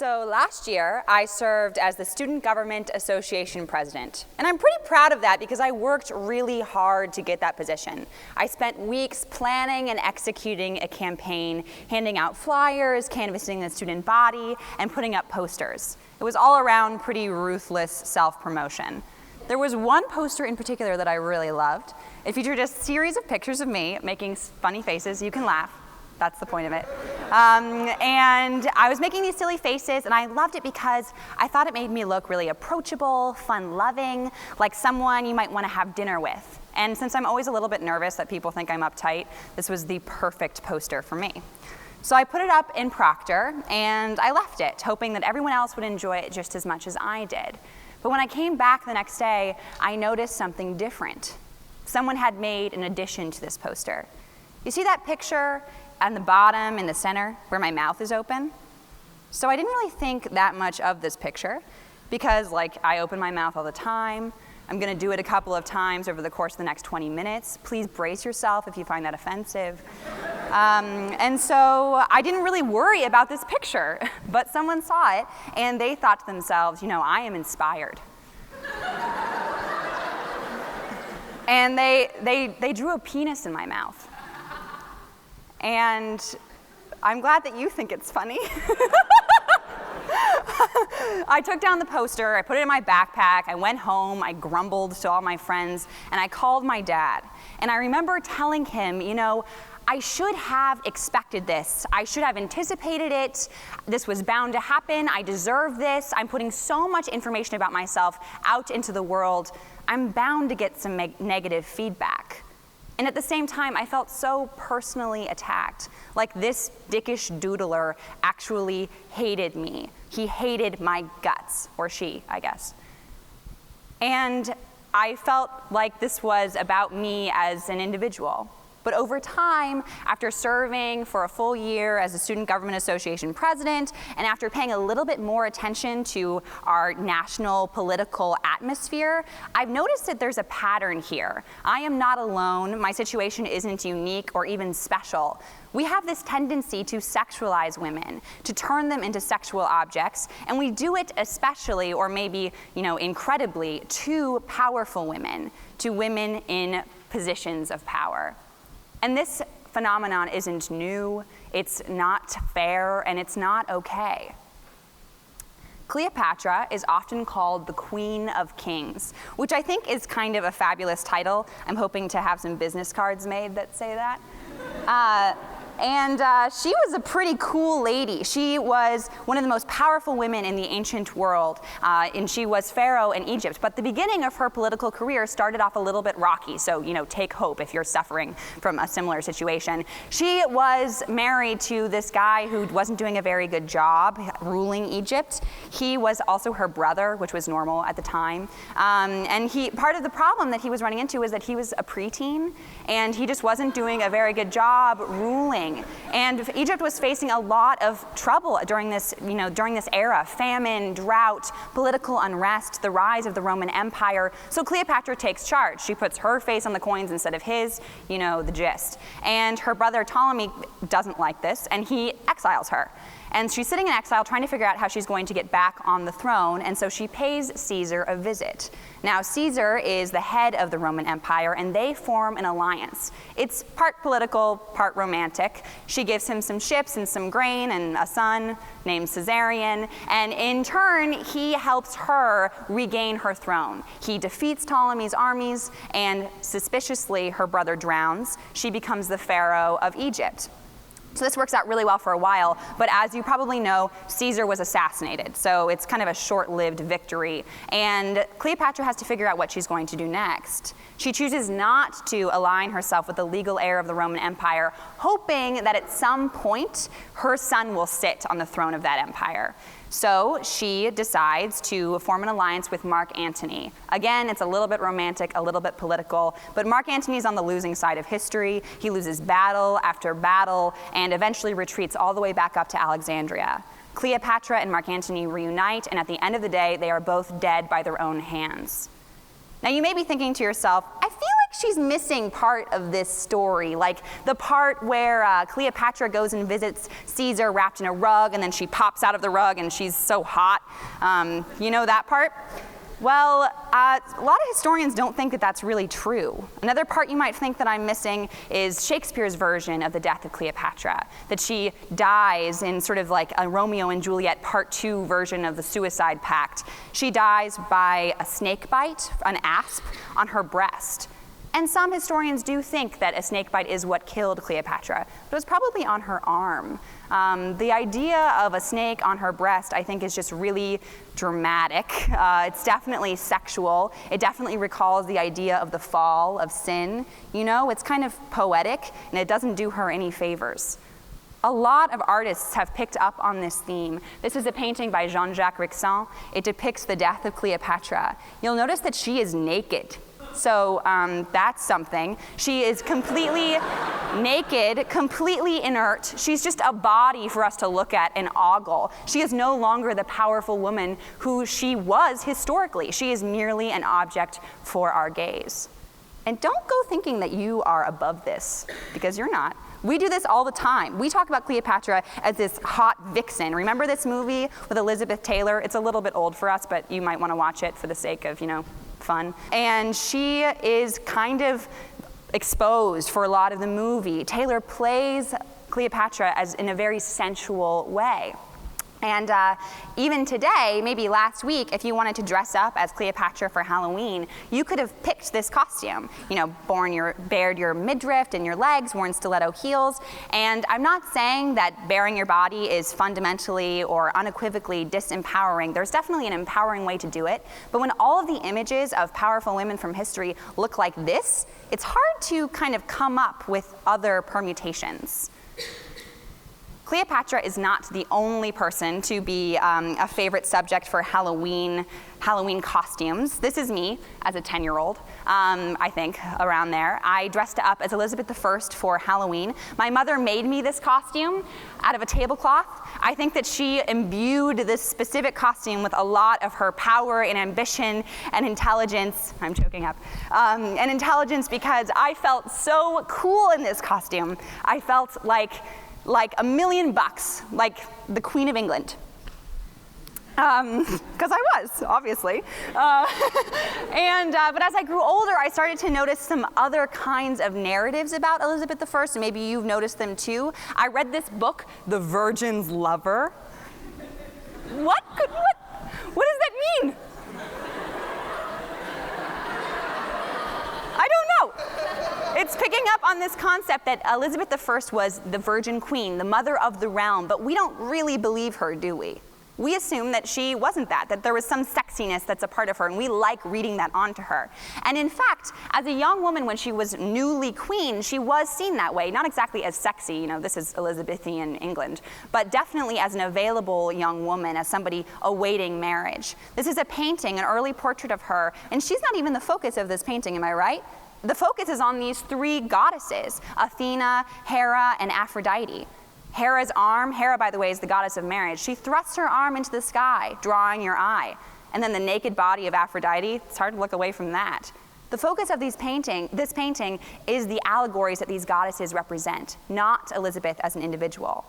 So last year, I served as the Student Government Association president. And I'm pretty proud of that because I worked really hard to get that position. I spent weeks planning and executing a campaign, handing out flyers, canvassing the student body, and putting up posters. It was all around pretty ruthless self-promotion. There was one poster in particular that I really loved. It featured a series of pictures of me making funny faces. You can laugh. That's the point of it. And I was making these silly faces, and I loved it because I thought it made me look really approachable, fun-loving, like someone you might want to have dinner with. And since I'm always a little bit nervous that people think I'm uptight, this was the perfect poster for me. So I put it up in Proctor, and I left it, hoping that everyone else would enjoy it just as much as I did. But when I came back the next day, I noticed something different. Someone had made an addition to this poster. You see that picture on the bottom in the center where my mouth is open? So I didn't really think that much of this picture because I open my mouth all the time. I'm gonna do it a couple of times over the course of the next 20 minutes. Please brace yourself if you find that offensive. And so I didn't really worry about this picture, but someone saw it and they thought to themselves, I am inspired. And they drew a penis in my mouth. And I'm glad that you think it's funny. I took down the poster, I put it in my backpack, I went home, I grumbled to all my friends, and I called my dad. And I remember telling him, I should have expected this. I should have anticipated it. This was bound to happen. I deserve this. I'm putting so much information about myself out into the world. I'm bound to get some negative feedback. And at the same time, I felt so personally attacked, like this dickish doodler actually hated me. He hated my guts, or she, I guess. And I felt like this was about me as an individual. But over time, after serving for a full year as a Student Government Association president, and after paying a little bit more attention to our national political atmosphere, I've noticed that there's a pattern here. I am not alone. My situation isn't unique or even special. We have this tendency to sexualize women, to turn them into sexual objects, and we do it especially, or maybe, incredibly, to powerful women, to women in positions of power. And this phenomenon isn't new, it's not fair, and it's not okay. Cleopatra is often called the Queen of Kings, which I think is kind of a fabulous title. I'm hoping to have some business cards made that say that. And she was a pretty cool lady. She was one of the most powerful women in the ancient world, and she was pharaoh in Egypt. But the beginning of her political career started off a little bit rocky, so take hope if you're suffering from a similar situation. She was married to this guy who wasn't doing a very good job ruling Egypt. He was also her brother, which was normal at the time. And part of the problem that he was running into was that he was a preteen, and he just wasn't doing a very good job ruling. And Egypt was facing a lot of trouble during this era: famine, drought, political unrest, the rise of the Roman Empire. So Cleopatra takes charge. She puts her face on the coins instead of his, the gist. And her brother Ptolemy doesn't like this, and he exiles her. And she's sitting in exile trying to figure out how she's going to get back on the throne, and so she pays Caesar a visit. Now, Caesar is the head of the Roman Empire, and they form an alliance. It's part political, part romantic. She gives him some ships and some grain and a son named Caesarion, and in turn, he helps her regain her throne. He defeats Ptolemy's armies, and suspiciously, her brother drowns. She becomes the pharaoh of Egypt. So this works out really well for a while, but as you probably know, Caesar was assassinated, so it's kind of a short-lived victory. And Cleopatra has to figure out what she's going to do next. She chooses not to align herself with the legal heir of the Roman Empire, hoping that at some point, her son will sit on the throne of that empire. So she decides to form an alliance with Mark Antony. Again, it's a little bit romantic, a little bit political, but Mark Antony's on the losing side of history. He loses battle after battle and eventually retreats all the way back up to Alexandria. Cleopatra and Mark Antony reunite, and at the end of the day, they are both dead by their own hands. Now you may be thinking to yourself, I feel like like she's missing part of this story, like the part where Cleopatra goes and visits Caesar wrapped in a rug, and then she pops out of the rug and she's so hot. You know that part? Well, a lot of historians don't think that that's really true. Another part you might think that I'm missing is Shakespeare's version of the death of Cleopatra, that she dies in sort of like a Romeo and Juliet Part 2 version of the suicide pact. She dies by a snake bite, an asp, on her breast. And some historians do think that a snake bite is what killed Cleopatra, but it was probably on her arm. The idea of a snake on her breast, I think, is just really dramatic. It's definitely sexual. It definitely recalls the idea of the fall, of sin. You know, it's kind of poetic, and it doesn't do her any favors. A lot of artists have picked up on this theme. This is a painting by Jean-Jacques Rixin. It depicts the death of Cleopatra. You'll notice that she is naked. So that's something. She is completely naked, completely inert. She's just a body for us to look at and ogle. She is no longer the powerful woman who she was historically. She is merely an object for our gaze. And don't go thinking that you are above this, because you're not. We do this all the time. We talk about Cleopatra as this hot vixen. Remember this movie with Elizabeth Taylor? It's a little bit old for us, but you might want to watch it for the sake of, fun. And she is kind of exposed for a lot of the movie. Taylor plays Cleopatra as in a very sensual way. And even today, maybe last week, if you wanted to dress up as Cleopatra for Halloween, you could have picked this costume. Bared your midriff and your legs, worn stiletto heels. And I'm not saying that baring your body is fundamentally or unequivocally disempowering. There's definitely an empowering way to do it. But when all of the images of powerful women from history look like this, it's hard to kind of come up with other permutations. Cleopatra is not the only person to be a favorite subject for Halloween costumes. This is me as a 10-year-old, I think, around there. I dressed up as Elizabeth I for Halloween. My mother made me this costume out of a tablecloth. I think that she imbued this specific costume with a lot of her power and ambition and intelligence. I'm choking up. And intelligence, because I felt so cool in this costume. I felt like $1 million, like the Queen of England. Because I was, obviously. But as I grew older, I started to notice some other kinds of narratives about Elizabeth I, and maybe you've noticed them too. I read this book, The Virgin's Lover. What does that mean? I don't know. It's picking up on this concept that Elizabeth I was the virgin queen, the mother of the realm, but we don't really believe her, do we? We assume that she wasn't that there was some sexiness that's a part of her, and we like reading that onto her. And in fact, as a young woman, when she was newly queen, she was seen that way, not exactly as sexy, this is Elizabethan England, but definitely as an available young woman, as somebody awaiting marriage. This is a painting, an early portrait of her, and she's not even the focus of this painting, am I right? The focus is on these three goddesses, Athena, Hera, and Aphrodite. Hera's arm, Hera, by the way, is the goddess of marriage. She thrusts her arm into the sky, drawing your eye. And then the naked body of Aphrodite, it's hard to look away from that. The focus of this painting is the allegories that these goddesses represent, not Elizabeth as an individual.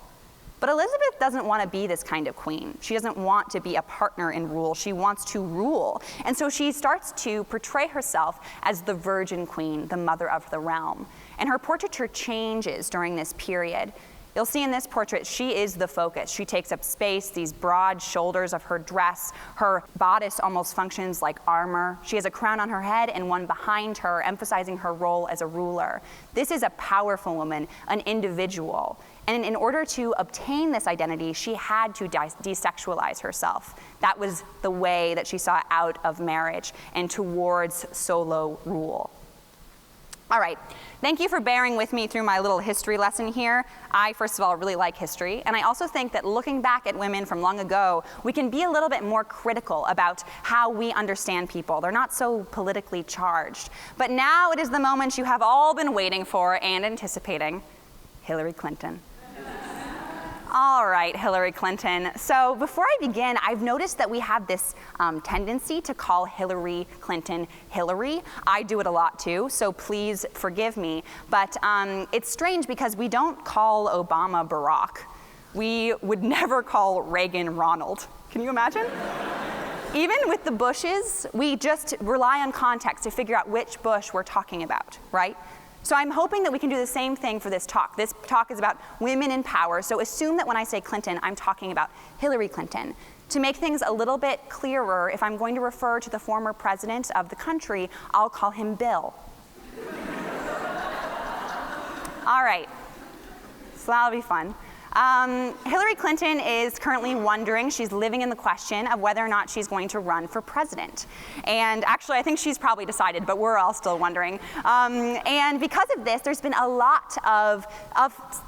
But Elizabeth doesn't want to be this kind of queen. She doesn't want to be a partner in rule. She wants to rule. And so she starts to portray herself as the virgin queen, the mother of the realm. And her portraiture changes during this period. You'll see in this portrait, she is the focus. She takes up space, these broad shoulders of her dress. Her bodice almost functions like armor. She has a crown on her head and one behind her, emphasizing her role as a ruler. This is a powerful woman, an individual. And in order to obtain this identity, she had to desexualize herself. That was the way that she saw out of marriage and towards solo rule. All right, thank you for bearing with me through my little history lesson here. I, first of all, really like history, and I also think that looking back at women from long ago, we can be a little bit more critical about how we understand people. They're not so politically charged. But now it is the moment you have all been waiting for and anticipating, Hillary Clinton. All right, Hillary Clinton. So before I begin, I've noticed that we have this tendency to call Hillary Clinton Hillary. I do it a lot too, so please forgive me. But it's strange because we don't call Obama Barack. We would never call Reagan Ronald. Can you imagine? Even with the Bushes, we just rely on context to figure out which Bush we're talking about, right? So I'm hoping that we can do the same thing for this talk. This talk is about women in power, so assume that when I say Clinton, I'm talking about Hillary Clinton. To make things a little bit clearer, if I'm going to refer to the former president of the country, I'll call him Bill. All right, so that'll be fun. Hillary Clinton is currently wondering, she's living in the question of whether or not she's going to run for president. And actually, I think she's probably decided, but we're all still wondering. And because of this, there's been a lot of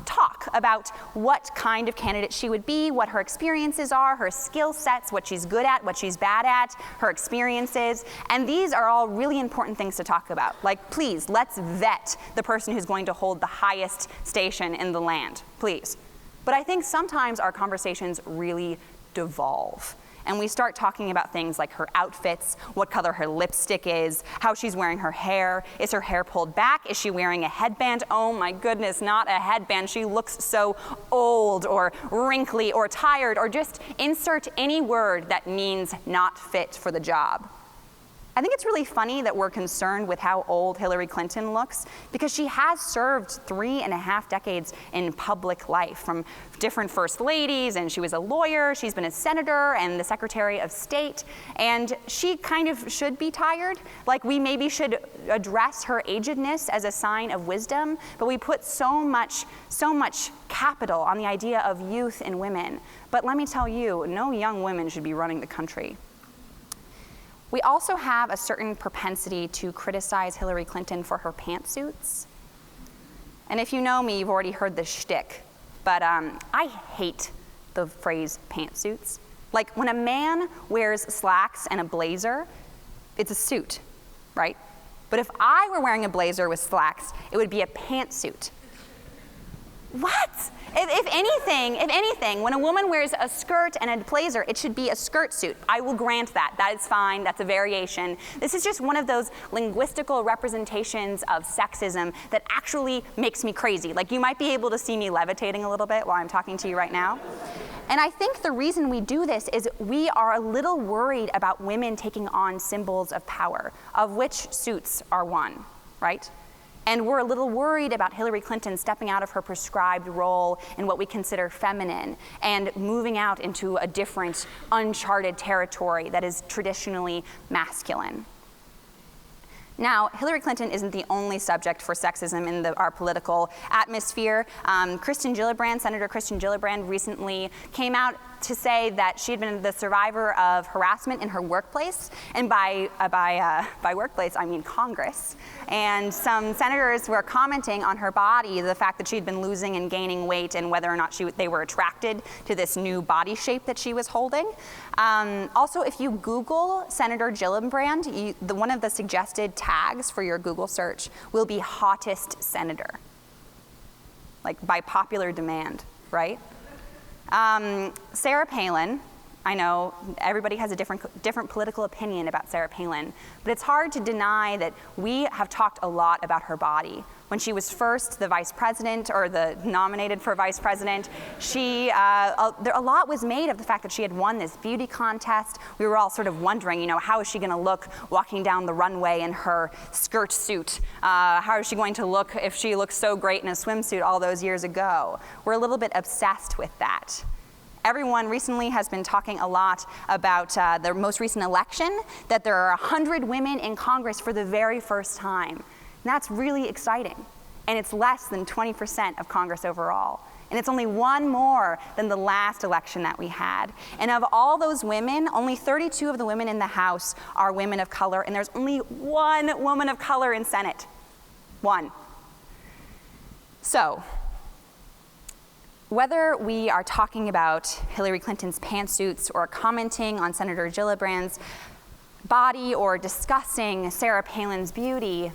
talk about what kind of candidate she would be, what her experiences are, her skill sets, what she's good at, what she's bad at, her experiences. And these are all really important things to talk about. Like, please, let's vet the person who's going to hold the highest station in the land, please. But I think sometimes our conversations really devolve. And we start talking about things like her outfits, what color her lipstick is, how she's wearing her hair. Is her hair pulled back? Is she wearing a headband? Oh my goodness, not a headband. She looks so old or wrinkly or tired, or just insert any word that means not fit for the job. I think it's really funny that we're concerned with how old Hillary Clinton looks because she has served 3.5 decades in public life, from different first ladies, and she was a lawyer, she's been a senator and the Secretary of State, and she kind of should be tired. Like, we maybe should address her agedness as a sign of wisdom, but we put so much capital on the idea of youth in women. But let me tell you, no young women should be running the country. We also have a certain propensity to criticize Hillary Clinton for her pantsuits. And if you know me, you've already heard this shtick, but I hate the phrase pantsuits. Like, when a man wears slacks and a blazer, it's a suit, right? But if I were wearing a blazer with slacks, it would be a pantsuit. What? If anything, when a woman wears a skirt and a blazer, it should be a skirt suit. I will grant that. That is fine. That's a variation. This is just one of those linguistical representations of sexism that actually makes me crazy. Like, you might be able to see me levitating a little bit while I'm talking to you right now. And I think the reason we do this is we are a little worried about women taking on symbols of power, of which suits are one, right? And we're a little worried about Hillary Clinton stepping out of her prescribed role in what we consider feminine and moving out into a different, uncharted territory that is traditionally masculine. Now, Hillary Clinton isn't the only subject for sexism in our political atmosphere. Senator Kirsten Gillibrand recently came out to say that she had been the survivor of harassment in her workplace, and by workplace I mean Congress. And some senators were commenting on her body, the fact that she'd been losing and gaining weight, and whether or not they were attracted to this new body shape that she was holding. Also, if you Google Senator Gillibrand, one of the suggested tags for your Google search will be hottest senator, like by popular demand, right? Sarah Palin, I know everybody has a different political opinion about Sarah Palin, but it's hard to deny that we have talked a lot about her body. When she was first the vice president, or nominated for vice president, a lot was made of the fact that she had won this beauty contest. We were all sort of wondering, how is she going to look walking down the runway in her skirt suit? How is she going to look if she looked so great in a swimsuit all those years ago? We're a little bit obsessed with that. Everyone recently has been talking a lot about the most recent election, that there are 100 women in Congress for the very first time. And that's really exciting. And it's less than 20% of Congress overall. And it's only one more than the last election that we had. And of all those women, only 32 of the women in the House are women of color, and there's only one woman of color in Senate. One. So, whether we are talking about Hillary Clinton's pantsuits or commenting on Senator Gillibrand's body or discussing Sarah Palin's beauty,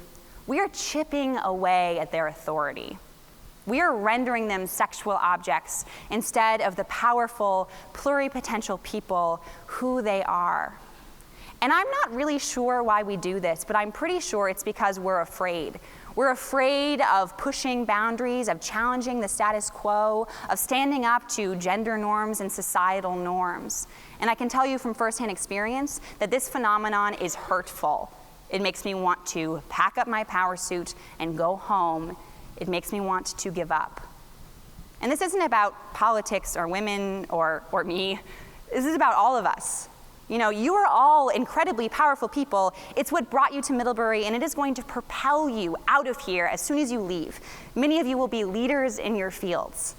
we are chipping away at their authority. We are rendering them sexual objects instead of the powerful, pluripotential people who they are. And I'm not really sure why we do this, but I'm pretty sure it's because we're afraid. We're afraid of pushing boundaries, of challenging the status quo, of standing up to gender norms and societal norms. And I can tell you from firsthand experience that this phenomenon is hurtful. It makes me want to pack up my power suit and go home. It makes me want to give up. And this isn't about politics or women or me. This is about all of us. You know, you are all incredibly powerful people. It's what brought you to Middlebury, and it is going to propel you out of here as soon as you leave. Many of you will be leaders in your fields.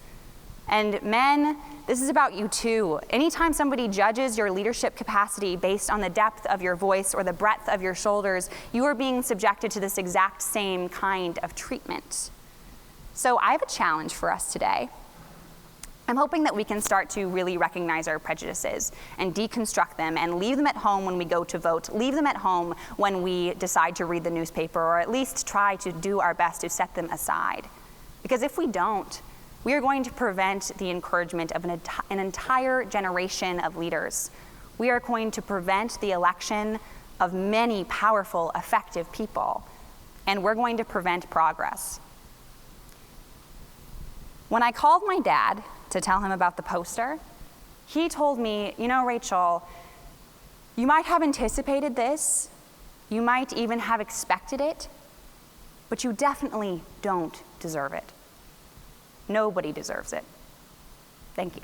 And men, this is about you too. Anytime somebody judges your leadership capacity based on the depth of your voice or the breadth of your shoulders, you are being subjected to this exact same kind of treatment. So I have a challenge for us today. I'm hoping that we can start to really recognize our prejudices and deconstruct them and leave them at home when we go to vote, leave them at home when we decide to read the newspaper, or at least try to do our best to set them aside. Because if we don't, we are going to prevent the encouragement of an entire generation of leaders. We are going to prevent the election of many powerful, effective people, and we're going to prevent progress. When I called my dad to tell him about the poster, he told me, you know, Rachel, you might have anticipated this, you might even have expected it, but you definitely don't deserve it. Nobody deserves it. Thank you.